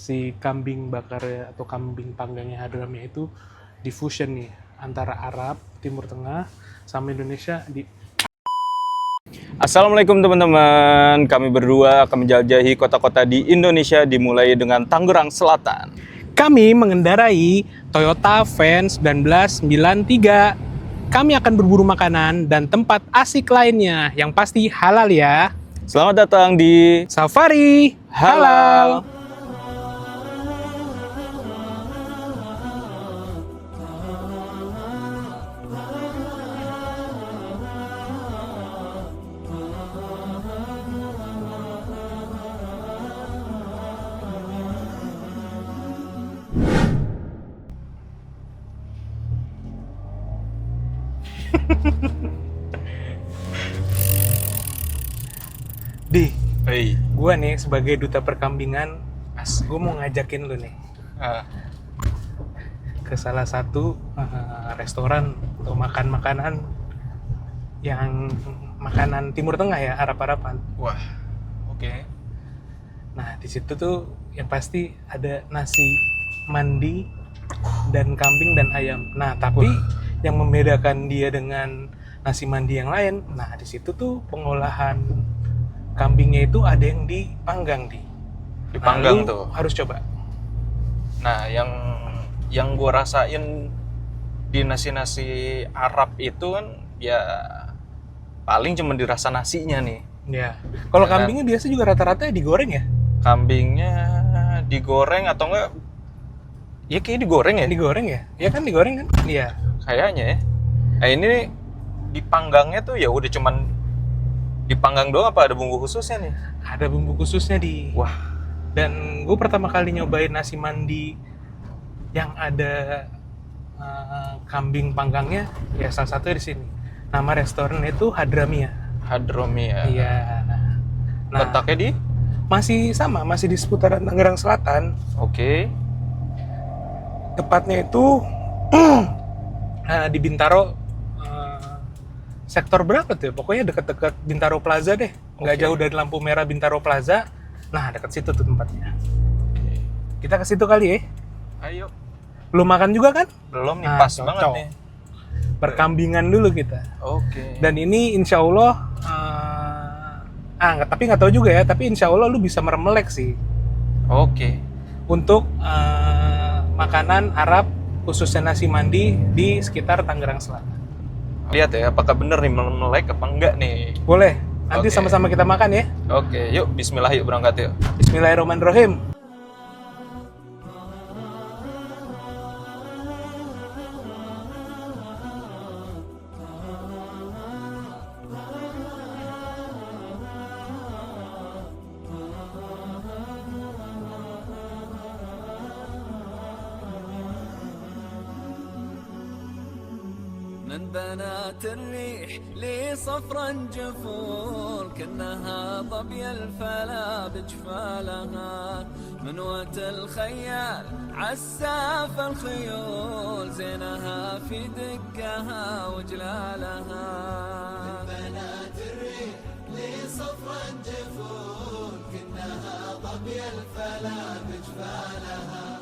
si kambing bakar atau kambing panggangnya Hadramia itu diffusion nih antara Arab, Timur Tengah, sama Indonesia di. Assalamualaikum teman-teman, kami berdua akan menjelajahi kota-kota di Indonesia dimulai dengan Tangerang Selatan. Kami mengendarai Toyota Van 1993. Kami akan berburu makanan dan tempat asik lainnya yang pasti halal ya. Selamat datang di Safari Halal. Di, Hey. gue nih sebagai duta perkambingan, gue mau ngajakin lu nih ke salah satu restoran atau makan makanan yang makanan Timur Tengah ya, Arab-Araban. Wah, oke. Nah di situ tuh yang pasti ada nasi mandi dan kambing dan ayam. Nah tapi yang membedakan dia dengan nasi mandi yang lain, nah di situ tuh pengolahan kambingnya itu ada yang dipanggang Dipanggang lu tuh. harus coba. Nah, yang gue rasain di nasi-nasi Arab itu kan ya paling cuma dirasa nasinya nih. Ya. Kalau Ya kan? kambingnya biasa juga rata-rata digoreng ya? Kambingnya digoreng atau enggak? Ya kayak digoreng ya? Digoreng ya? Ya kan digoreng kan? Iya. Kayaknya ya. Nah ini dipanggangnya tuh ya udah cuman dipanggang doang apa ada bumbu khususnya nih? Ada bumbu khususnya di. Wah, Dan gue pertama kali nyobain nasi mandi yang ada kambing panggangnya, ya salah satunya di sini. Nama restoran itu Hadramia. Hadramia. Iya. Nah, Letaknya di? masih sama, masih di seputaran Tangerang Selatan. Oke. Tepatnya itu di Bintaro, sektor berapa tuh? Pokoknya dekat-dekat Bintaro Plaza deh. Nggak Oke. jauh dari lampu merah Bintaro Plaza. Nah, dekat situ tuh tempatnya. Oke. Kita ke situ kali ya. Ayo. Lu makan juga kan? Belum nih, Nah, pas cocok. banget nih. Perkambingan dulu kita. Oke. Dan ini insya Allah, tapi nggak tahu juga ya. Tapi insya Allah lu bisa meremelek sih Oke. untuk makanan Arab, khususnya nasi mandi di sekitar Tangerang Selatan. Lihat ya, apakah bener nih melek apa enggak nih? Boleh. Nanti Oke. sama-sama kita makan ya. Oke, yuk bismillah yuk berangkat yuk. Bismillahirrahmanirrahim. من بنات الريح لي صفرا جفول كأنها ظبي الفلا بجفالها منوة الخيال عساف الخيول زينها في دقها وجلالها من بنات الريح لي صفرا جفول كأنها ظبي الفلا بجفالها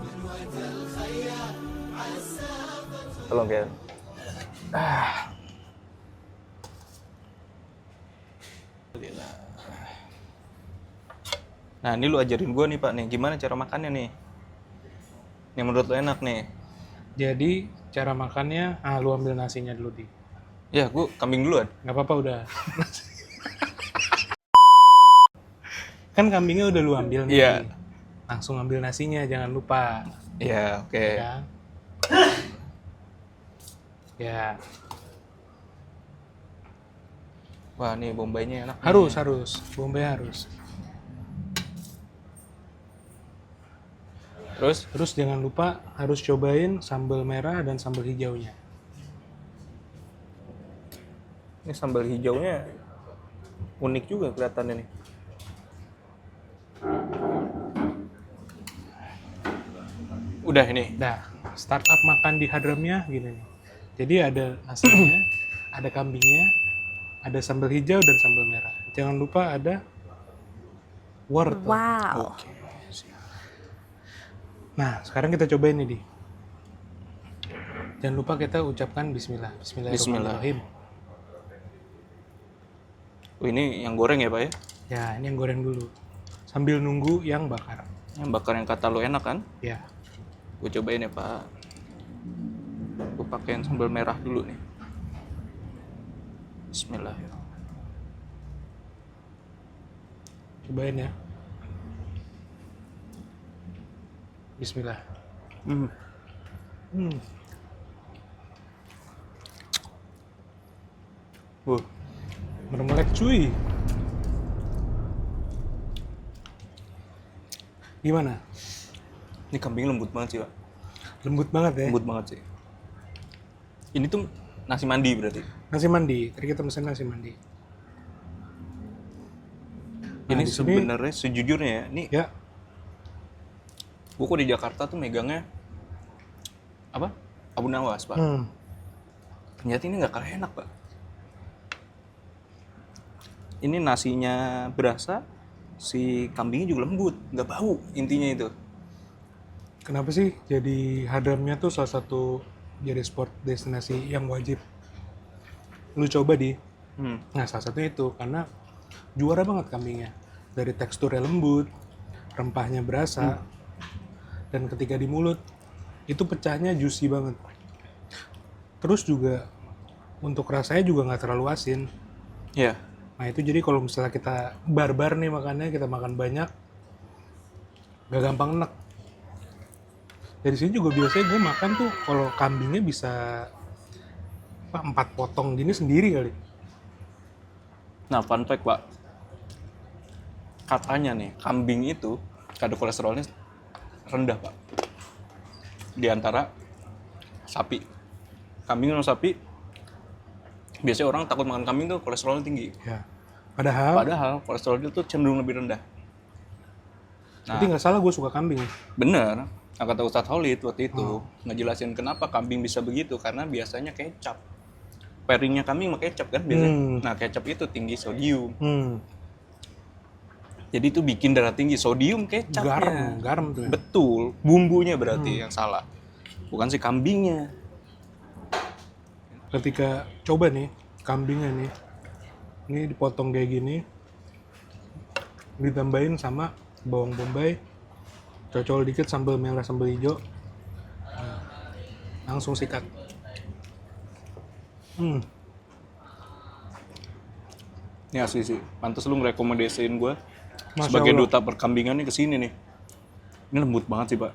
منوة الخيال عساف Tolong ya. Nah, ini lu ajarin gua nih, Pak nih. Gimana cara makannya nih? Yang menurut lu enak nih. Jadi cara makannya, lu ambil nasinya dulu di. Ya, gua kambing duluan. Nggak apa-apa udah. Kan kambingnya udah lu ambil nih. Iya. Langsung ambil nasinya, jangan lupa. Ya, oke. Ya. Ya. Wah, nih bombaynya enak. Harus. Bombay harus. Terus jangan lupa harus cobain sambal merah dan sambal hijaunya. Ini sambal hijaunya unik juga kelihatannya nih. Udah ini. Nah, startup makan di Hadramia gini nih. Jadi ada nasinya, ada kambingnya, ada sambal hijau dan sambal merah. Jangan lupa ada wortel. Wow. Oke, siap. Nah, sekarang kita cobain ini, Di. Jangan lupa kita ucapkan bismillah. Bismillahirrahmanirrahim. Oh, ini yang goreng ya Pak ya? Ya, ini yang goreng dulu. Sambil nunggu yang bakar. Yang bakar yang kata lu enak kan? Ya. Gue cobain ya Pak. Gue pakein sambal merah dulu nih. Bismillahirrahmanirrahim. Cobain ya. Bismillah. Hmm. Mermelek cuy. Gimana? Ini kambing lembut banget sih Pak. Lembut banget ya. Lembut banget sih. Ini tuh nasi mandi berarti. Nasi mandi. Tadi kita pesen nasi mandi. Ini di sini- sebenarnya sejujurnya ya, ini Ya. gue kok di Jakarta tuh megangnya apa? Abu Nawas Pak. Ternyata ini nggak kalah enak Pak. Ini nasinya berasa, si kambingnya juga lembut, nggak bau intinya itu. Kenapa sih jadi Hadramnya tuh salah satu jadi sport destinasi yang wajib lu coba di? Nah, salah satunya itu karena juara banget kambingnya. Dari teksturnya lembut, rempahnya berasa, dan ketika di mulut itu pecahnya juicy banget. Terus juga untuk rasanya juga nggak terlalu asin. Ya, Nah itu jadi kalau misalnya kita barbar nih makannya, kita makan banyak, gak gampang enak. Dari sini juga biasanya gue makan tuh kalau kambingnya bisa 4 potong gini sendiri kali. nah fun fact Pak. Katanya nih, kambing itu kadar kolesterolnya rendah Pak. Di antara sapi. Kambing sama sapi, biasanya orang takut makan kambing tuh kolesterolnya tinggi. Ya. Padahal Kolesterol itu tuh cenderung lebih rendah. tapi nggak salah gue suka kambing. Bener. Nah, kata Ustadz Khalid waktu itu ngejelasin kenapa kambing bisa begitu, karena biasanya kecap. Pairingnya kambing sama kecap kan biasanya. Nah, kecap itu tinggi sodium. Jadi itu bikin darah tinggi sodium kecapnya. Garam tuh ya. Betul, bumbunya berarti yang salah. Bukan si kambingnya. Ketika coba nih kambingnya nih, ini dipotong kayak gini, ditambahin sama bawang bombay, cocol dikit sambal merah, sambal hijau, nah, langsung sikat. Ini asli sih. Pantes lu ngerekomendasiin gue Masya sebagai Allah. duta perkambingan nih kesini nih. Ini lembut banget sih Pak.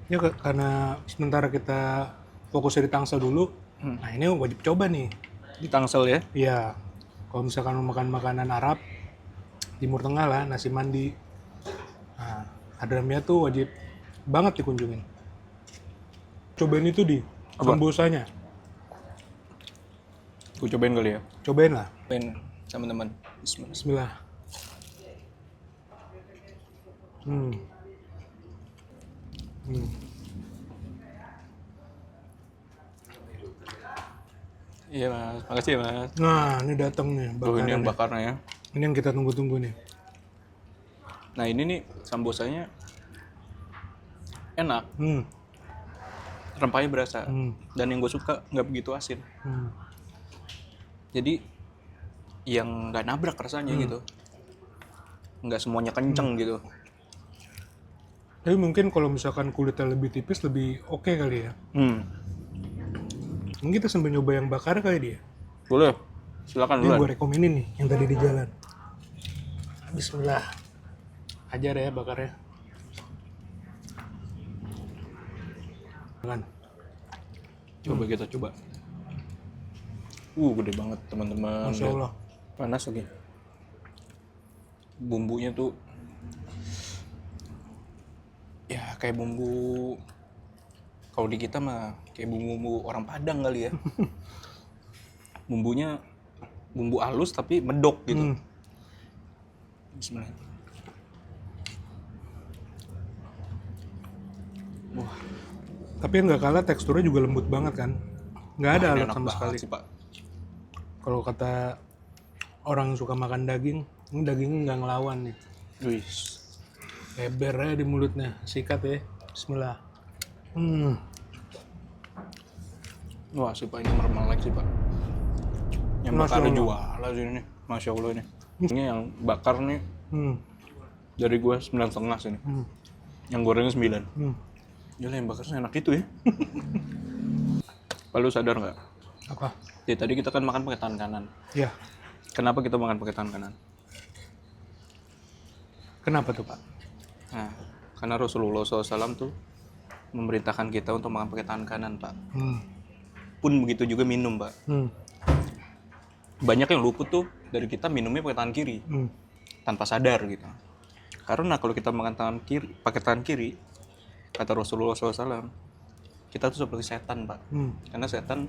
Ya karena sementara kita fokusnya di Tangsel dulu, nah ini wajib coba nih. Di Tangsel ya. Iya, kalau misalkan mau makan makanan Arab, Timur Tengah lah, nasi mandi, nah Hadramia tuh wajib banget dikunjungin. Cobain itu di Apa? sambosanya, Gue cobain kali ya. cobain lah. Cobain sama teman. Bismillah. Bismillah. Iya Mas, makasih ya Mas. Nah ini datang nih Tuh ini yang bakarannya. bakarnya ya. Ini yang kita tunggu-tunggu nih. Nah ini nih sambosanya enak, rempahnya berasa. Dan yang gue suka nggak begitu asin. Jadi yang nggak nabrak rasanya gitu. Nggak semuanya kenceng gitu. Tapi mungkin kalau misalkan kulitnya lebih tipis lebih oke kali ya. Mungkin kita sambil nyoba yang bakar kali dia. Boleh, silakan Ini duluan. gue rekomenin nih yang tadi di jalan. Bismillah. Ajar ya bakarnya. Jangan. Coba kita coba. Gede banget teman-teman. Masya Allah. Panas lagi. Bumbunya tuh ya kayak bumbu, kalau di kita mah kayak bumbu orang Padang kali ya. Bumbunya bumbu halus tapi medok gitu. Bismillah. Tapi yang nggak kalah teksturnya juga lembut banget kan. Nggak ada alat Enak sama banget sekali. sih, Pak. Kalau kata orang yang suka makan daging, ini dagingnya nggak ngelawan nih. Wih. Leber aja di mulutnya, sikat ya. Bismillah. Wah sih Pak, ini mermelek sih Pak. Yang Masya bakar Allah. juara sih ini. Masya Allah ini. Ini yang bakar nih Hmm. dari gua 9,5 sini. Yang gorengnya 9. Gila yang bakarnya enak itu ya. Pak lu sadar nggak? Apa? Jadi tadi kita kan makan pakai tangan kanan. Ya. Kenapa kita makan pakai tangan kanan? Kenapa tuh Pak? Nah, karena Rasulullah SAW tuh memerintahkan kita untuk makan pakai tangan kanan, Pak. Pun begitu juga minum, Pak. Banyak yang luput tuh dari kita minumnya pakai tangan kiri, tanpa sadar gitu. Karena kalau kita makan tangan kiri, pakai tangan kiri, kata Rasulullah SAW, kita tuh seperti setan, Pak. Karena setan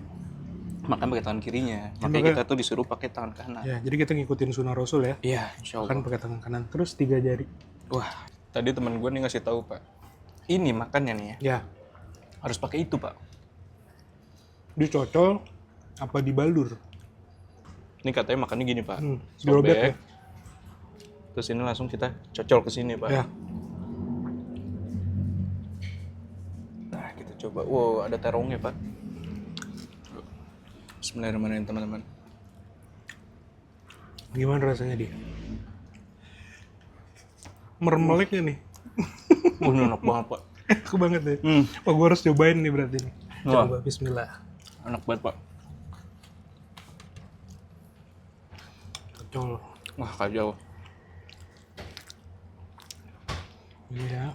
makan pakai tangan kirinya, makanya kita tuh disuruh pakai tangan kanan. Ya, jadi kita ngikutin sunnah Rasul ya. Iya, insya Allah. Makan pakai tangan kanan, terus 3 jari. Wah, tadi teman gue nih ngasih tahu Pak. Ini makannya nih ya, Ya, harus pakai itu Pak. dicocol apa dibalur? Ini katanya makannya gini Pak. Dirobek ya. Terus ini langsung kita cocol ke sini Pak. Ya. Nah, kita coba. Wow, ada terongnya Pak. Bismillahirrahmanirrahim teman-teman. Gimana rasanya dia? Mermeleknya nih. Ini enak banget Pak. Enak banget ya. Oh, gue harus cobain nih berarti nih. Wah. Coba, bismillah. Enak banget Pak. Cocol. Wah, kacau. Iya.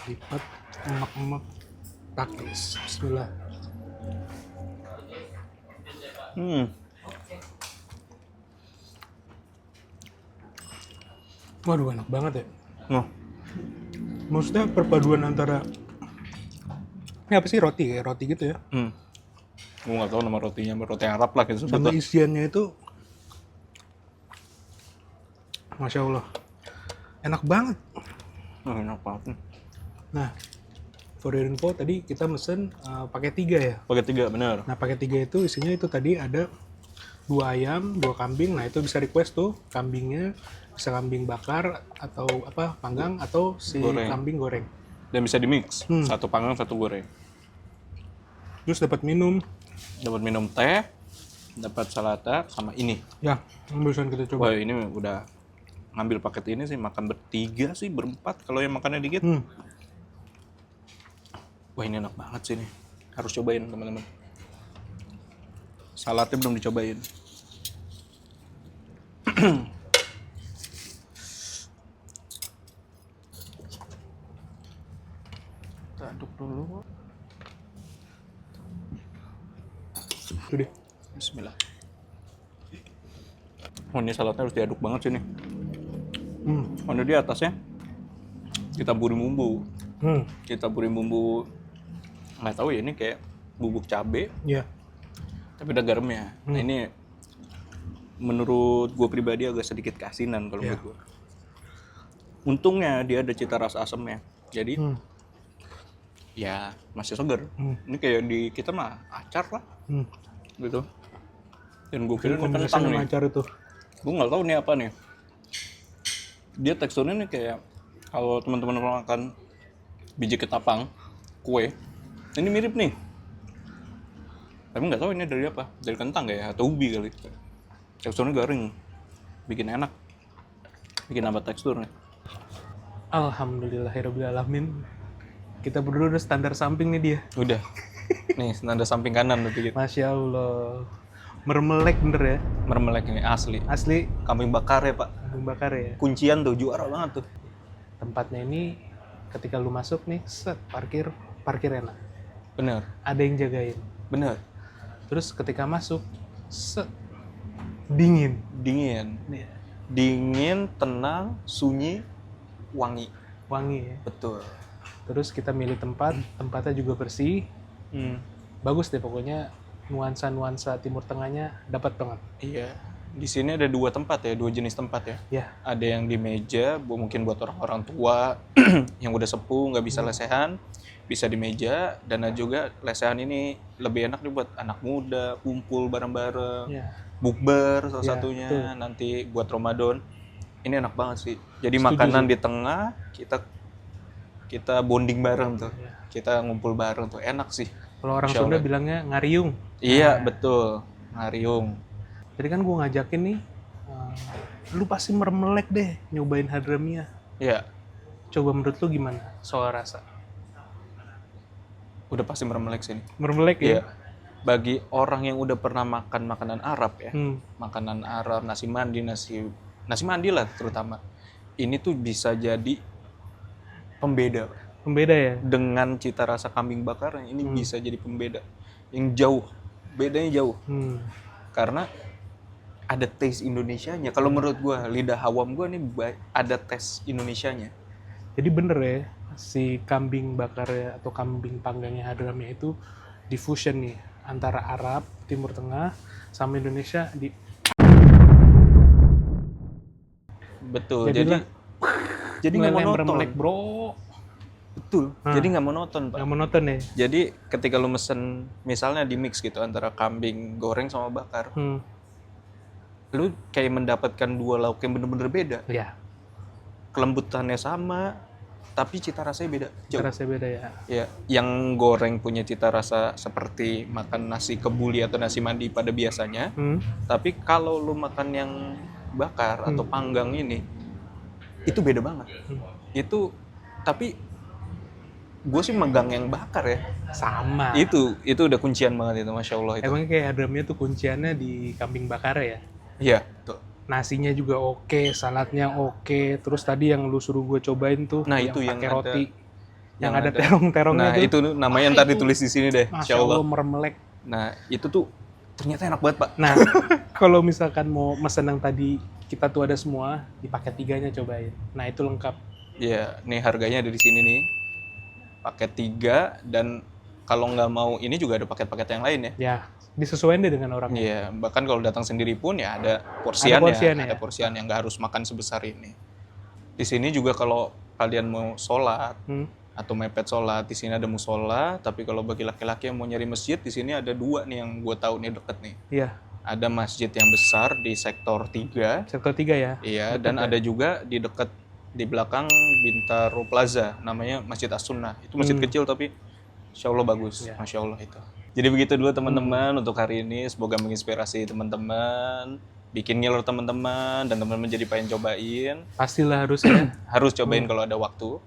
Lipat, emak-emak. Takis. Bismillah. Waduh, enak banget ya. Nah, Maksudnya perpaduan antara ini apa sih, roti kayak roti gitu ya, gue nggak tahu nama rotinya, roti Arab lah gitu sama sebutnya. isiannya itu, Masya Allah, enak banget. Enak banget. Nah, for your info tadi kita mesen pakai 3 ya. Pakai 3 bener. Nah, pakai 3 itu isinya itu tadi ada 2 ayam, 2 kambing. Nah, itu bisa request tuh kambingnya bisa kambing bakar atau apa panggang atau si Goreng. kambing goreng. Dan bisa di mix, satu panggang satu goreng. Terus dapat minum. Dapat minum teh, dapat salata sama ini. Ya, yang barusan kita coba. Wah ini udah ngambil paket ini sih makan bertiga sih berempat kalau yang makannya dikit. Wah ini enak banget sih nih, harus cobain teman-teman. Saladnya belum dicobain. Kita aduk dulu. Itu deh. Bismillah. Oh ini saladnya harus diaduk banget sih nih. Oh ini di atasnya kita taburin bumbu. Kita taburin bumbu, nggak tahu ya ini kayak bubuk cabe, Ya. tapi ada garamnya. Nah ini menurut gue pribadi agak sedikit keasinan kalau menurut gue. Untungnya dia ada cita rasa asamnya. Jadi ya masih seger. Ini kayak di kita mah acar lah. Gitu. Dan gue kira ini Kombinasi kentang sama nih. acar itu. Gue nggak tahu nih apa nih. Dia teksturnya nih kayak kalau teman-teman makan biji ketapang, kue, ini mirip nih. Tapi nggak tahu ini dari apa, dari kentang ya atau ubi kali. Teksturnya garing, bikin enak, bikin nambah teksturnya. Alhamdulillahirobbilalamin. Kita berdua udah standar samping nih dia. Udah, nih nada samping kanan tuh dikit. Masya Allah. Mermelek bener ya. Mermelek ini asli. Asli Kambing bakar ya pak. kambing bakar ya. Kuncian tuh juara banget tuh. Tempatnya ini ketika lu masuk nih, set parkir enak. Bener, Ada yang jagain. bener. Terus ketika masuk, set dingin. Dingin, Nih, dingin, tenang, sunyi, wangi. wangi ya. Betul. Terus kita milih tempat, tempatnya juga bersih. Bagus deh pokoknya, nuansa-nuansa Timur Tengahnya dapat banget. Iya. Di sini ada 2 tempat ya, 2 jenis tempat ya. Ya, Ada yang di meja, mungkin buat orang-orang tua yang udah sepuh nggak bisa lesehan, bisa di meja. Dan ada juga lesehan ini lebih enak nih buat anak muda, kumpul bareng-bareng, ya. bukber salah Ya, satunya. betul. Nanti buat Ramadan. ini enak banget sih. Jadi Setuju makanan sih. di tengah, kita bonding bareng tuh. Iya. Kita ngumpul bareng tuh, enak sih. Kalau orang Insya Sunda Allah. bilangnya ngariung. Iya, betul. Ngariung. Jadi kan gue ngajakin nih, lu pasti meremelek deh nyobain Hadramia. Iya, Coba menurut lu gimana soal rasa? udah pasti meremelek sini. Meremelek Iya. ya? Bagi orang yang udah pernah makan makanan Arab ya, Hmm. makanan Arab, nasi mandi lah terutama. Ini tuh bisa jadi pembeda. Pembeda ya? Dengan cita rasa kambing bakar ini bisa jadi pembeda yang jauh. Bedanya jauh. Karena ada taste Indonesianya. Kalau menurut gua, lidah awam gua nih ada taste Indonesianya. Jadi bener ya, si kambing bakar atau kambing panggangnya Hadramia itu diffusion nih antara Arab, Timur Tengah, sama Indonesia di Betul. Jadilah Jadi nggak meleleh monoton. meremelek bro. Betul. Jadi nggak monoton, Pak. Nggak monoton ya? Jadi ketika lu mesen misalnya di mix gitu antara kambing goreng sama bakar, lu kayak mendapatkan dua lauk yang bener-bener beda. Ya, Kelembutannya sama, tapi cita rasanya beda. Jauh. rasanya beda ya. Ya, yang goreng punya cita rasa seperti makan nasi kebuli atau nasi mandi pada biasanya. Tapi kalau lu makan yang bakar atau panggang ini, itu beda banget. Itu, tapi gue sih megang yang bakar ya. Sama. Itu udah kuncian banget itu, Masya Allah itu. Emang kayak Hadramia tuh kunciannya di kambing bakar ya? Iya, tuh. Nasinya juga oke, saladnya oke. Terus tadi yang lu suruh gue cobain tuh, Nah, yang itu yang pakai ada- roti, yang yang ada ada- terong-terongnya Nah, tuh. itu namanya ntar ditulis di sini deh, Masya Insya Allah. Allah meremelek. Nah, itu tuh ternyata enak banget, Pak. Nah, kalau misalkan mau mesen yang tadi kita tuh ada semua, di paket 3-nya cobain. Nah, itu lengkap. Iya, nih harganya ada di sini nih. Paket 3 dan kalau nggak mau ini juga ada paket-paket yang lain ya. Ya, disesuaikan deh dengan orangnya. Iya, bahkan kalau datang sendiri pun ya ada porsian porsian ya? ada porsian yang nggak harus makan sebesar ini. Di sini juga kalau kalian mau sholat atau mepet sholat, di sini ada musola. Tapi kalau bagi laki-laki yang mau nyari masjid, di sini ada 2 nih yang gue tahu nih deket nih. Iya, Ada masjid yang besar di sektor 3. sektor 3 ya. Iya, dan ada juga di dekat di belakang Bintaro Plaza, namanya Masjid As-Sunnah. Itu masjid kecil tapi Insya Allah bagus, Ya. Masya Allah itu. Jadi begitu dulu teman-teman untuk hari ini, semoga menginspirasi teman-teman, bikin ngiler teman-teman, dan teman-teman jadi pengen cobain. Pastilah harus ya. Harus cobain kalau ada waktu.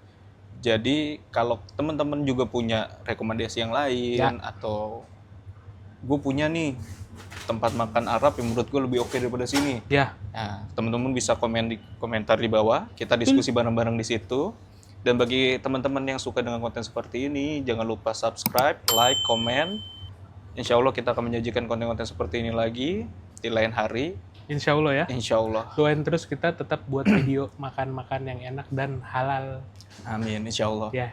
Jadi kalau teman-teman juga punya rekomendasi yang lain, atau gue punya nih tempat makan Arab yang menurut gue lebih oke daripada sini. Ya, Nah, teman-teman bisa komen di komentar di bawah. Kita diskusi bareng-bareng di situ. Dan bagi teman-teman yang suka dengan konten seperti ini, jangan lupa subscribe, like, komen. Insya Allah kita akan menyajikan konten-konten seperti ini lagi di lain hari. insya Allah ya. Insya Allah. Doain terus kita tetap buat video makan-makan yang enak dan halal. Amin. Insya Allah. Ya,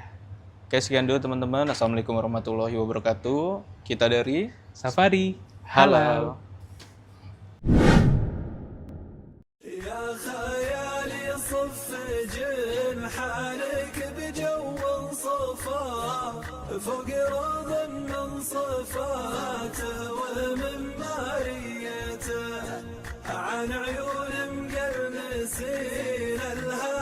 Oke, sekian dulu teman-teman. Assalamualaikum warahmatullahi wabarakatuh. Kita dari Safari Halal. يا خيالي صف جنحانك بجو صفا فوق رضا من صفاته ومن ماريته عن عيون مقرنسين الهوى